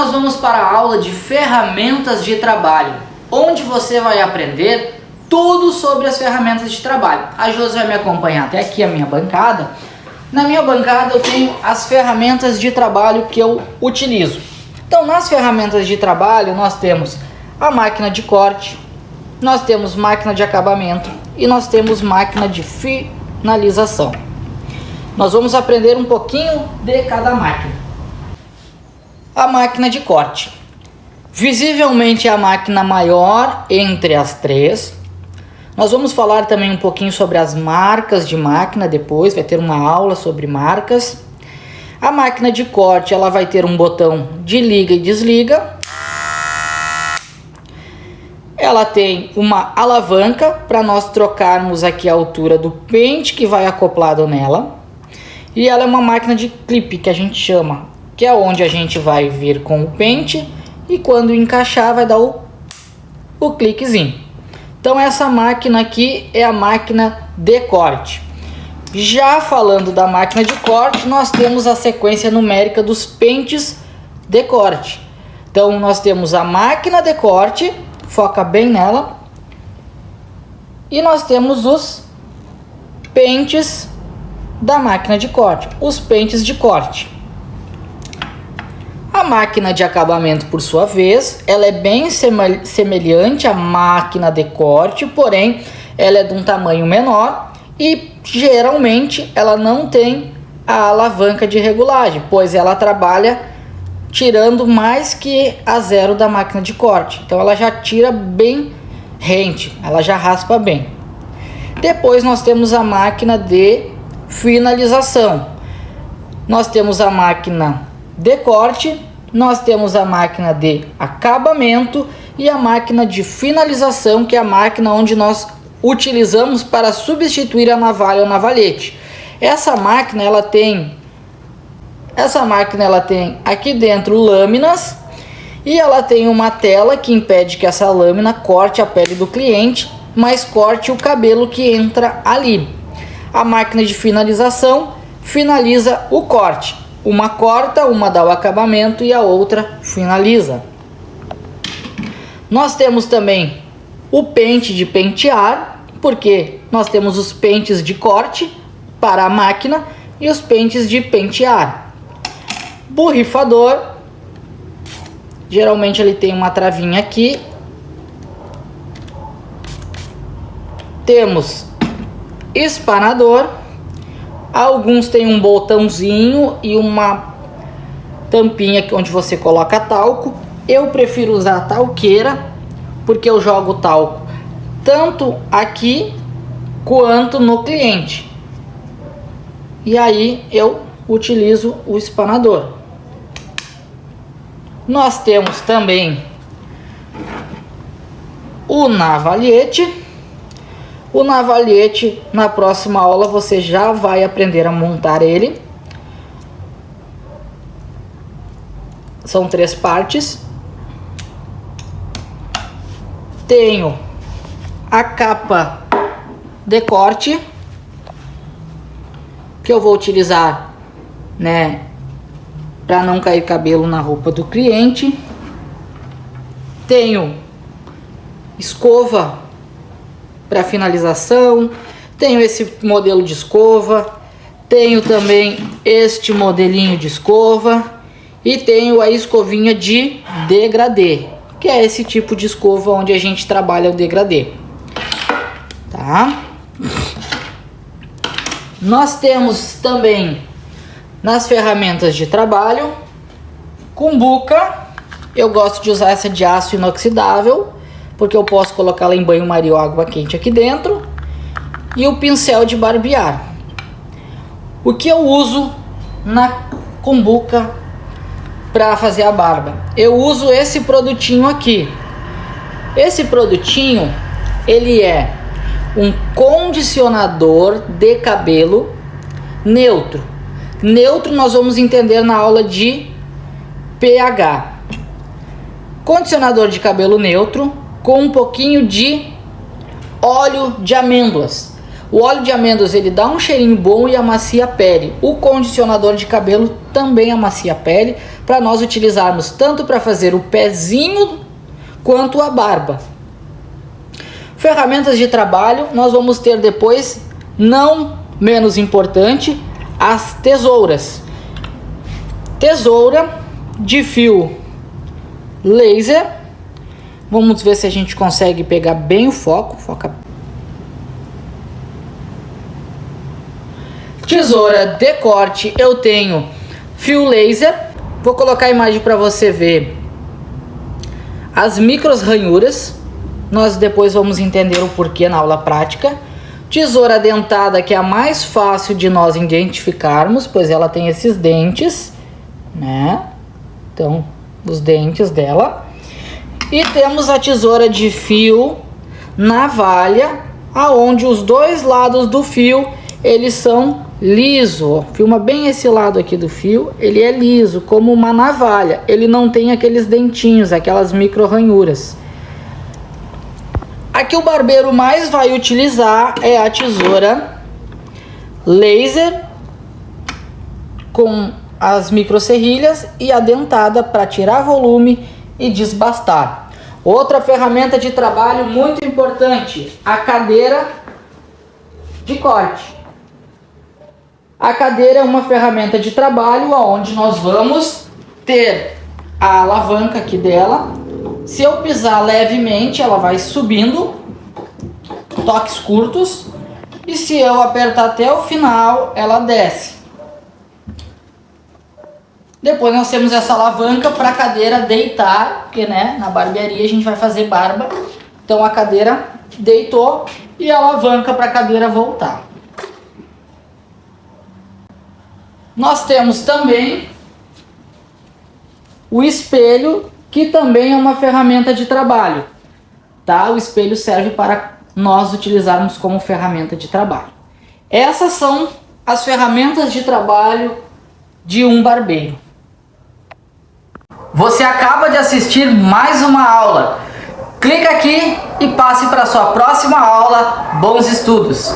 nós vamos para a aula de ferramentas de trabalho, onde você vai aprender tudo sobre as ferramentas de trabalho. A Josi vai me acompanhar até aqui, a minha bancada. Na minha bancada eu tenho as ferramentas de trabalho que eu utilizo. Então, nas ferramentas de trabalho nós temos a máquina de corte, nós temos máquina de acabamento e nós temos máquina de finalização. Nós vamos aprender um pouquinho de cada máquina. A máquina de corte. Visivelmente é a máquina maior entre as três. Nós vamos falar também um pouquinho sobre as marcas de máquina depois, vai ter uma aula sobre marcas. A máquina de corte, ela vai ter um botão de liga e desliga. Ela tem uma alavanca para nós trocarmos aqui a altura do pente que vai acoplado nela. E ela é uma máquina de clipe, que a gente chama, que é onde a gente vai vir com o pente e quando encaixar vai dar o cliquezinho. Então essa máquina aqui é a máquina de corte. Já falando da máquina de corte, nós temos a sequência numérica dos pentes de corte. Então nós temos a máquina de corte, foca bem nela, e nós temos os pentes da máquina de corte, os pentes de corte. A máquina de acabamento, por sua vez, ela é bem semelhante à máquina de corte, porém ela é de um tamanho menor e geralmente ela não tem a alavanca de regulagem, pois ela trabalha tirando mais que a zero da máquina de corte. Então ela já tira bem rente, ela já raspa bem. Depois nós temos a máquina de finalização. Nós temos a máquina de corte, nós temos a máquina de acabamento e a máquina de finalização, que é a máquina onde nós utilizamos para substituir a navalha ou navalhete. Essa máquina ela tem aqui dentro lâminas e ela tem uma tela que impede que essa lâmina corte a pele do cliente, mas corte o cabelo que entra ali. A máquina de finalização finaliza o corte. Uma corta, uma dá o acabamento e a outra finaliza. Nós temos também o pente de pentear, porque nós temos os pentes de corte para a máquina e os pentes de pentear. Borrifador, geralmente ele tem uma travinha aqui. Temos espanador. Alguns têm um botãozinho e uma tampinha onde você coloca talco. Eu prefiro usar a talqueira, porque eu jogo talco tanto aqui quanto no cliente. E aí eu utilizo o espanador. Nós temos também o navalhete. O navalhete, na próxima aula você já vai aprender a montar ele. São 3 partes. Tenho a capa de corte, que eu vou utilizar, né, para não cair cabelo na roupa do cliente. Tenho escova para finalização, tenho esse modelo de escova, tenho também este modelinho de escova e tenho a escovinha de degradê, que é esse tipo de escova onde a gente trabalha o degradê, tá? Nós temos também nas ferramentas de trabalho cumbuca. Eu gosto de usar essa de aço inoxidável, porque eu posso colocá-la em banho-maria ou água quente aqui dentro. E o pincel de barbear. O que eu uso na cumbuca para fazer a barba? Eu uso esse produtinho aqui. Esse produtinho, ele é um condicionador de cabelo neutro. Neutro nós vamos entender na aula de pH. Condicionador de cabelo neutro com um pouquinho de óleo de amêndoas. O óleo de amêndoas ele dá um cheirinho bom e amacia a pele. O condicionador de cabelo também amacia a pele, para nós utilizarmos tanto para fazer o pezinho quanto a barba. Ferramentas de trabalho, nós vamos ter depois, não menos importante, as tesouras. Tesoura de fio laser. Vamos ver se a gente consegue pegar bem o foco. Foca. Tesoura de corte, eu tenho fio laser. Vou colocar a imagem para você ver as micros ranhuras. Nós depois vamos entender o porquê na aula prática. Tesoura dentada, que é a mais fácil de nós identificarmos, pois ela tem esses dentes, né? Então, os dentes dela. E temos a tesoura de fio navalha, aonde os dois lados do fio, eles são liso. Filma bem esse lado aqui do fio, ele é liso, como uma navalha. Ele não tem aqueles dentinhos, aquelas micro ranhuras. A que o barbeiro mais vai utilizar é a tesoura laser com as micro serrilhas e a dentada para tirar volume e desbastar. Outra ferramenta de trabalho muito importante, a cadeira de corte. A cadeira é uma ferramenta de trabalho onde nós vamos ter a alavanca aqui dela. Se eu pisar levemente, ela vai subindo, toques curtos, e se eu apertar até o final, ela desce. Depois nós temos essa alavanca para a cadeira deitar, porque né, na barbearia a gente vai fazer barba. Então a cadeira deitou e a alavanca para a cadeira voltar. Nós temos também o espelho, que também é uma ferramenta de trabalho, tá? O espelho serve para nós utilizarmos como ferramenta de trabalho. Essas são as ferramentas de trabalho de um barbeiro. Você acaba de assistir mais uma aula. Clica aqui e passe para a sua próxima aula. Bons estudos!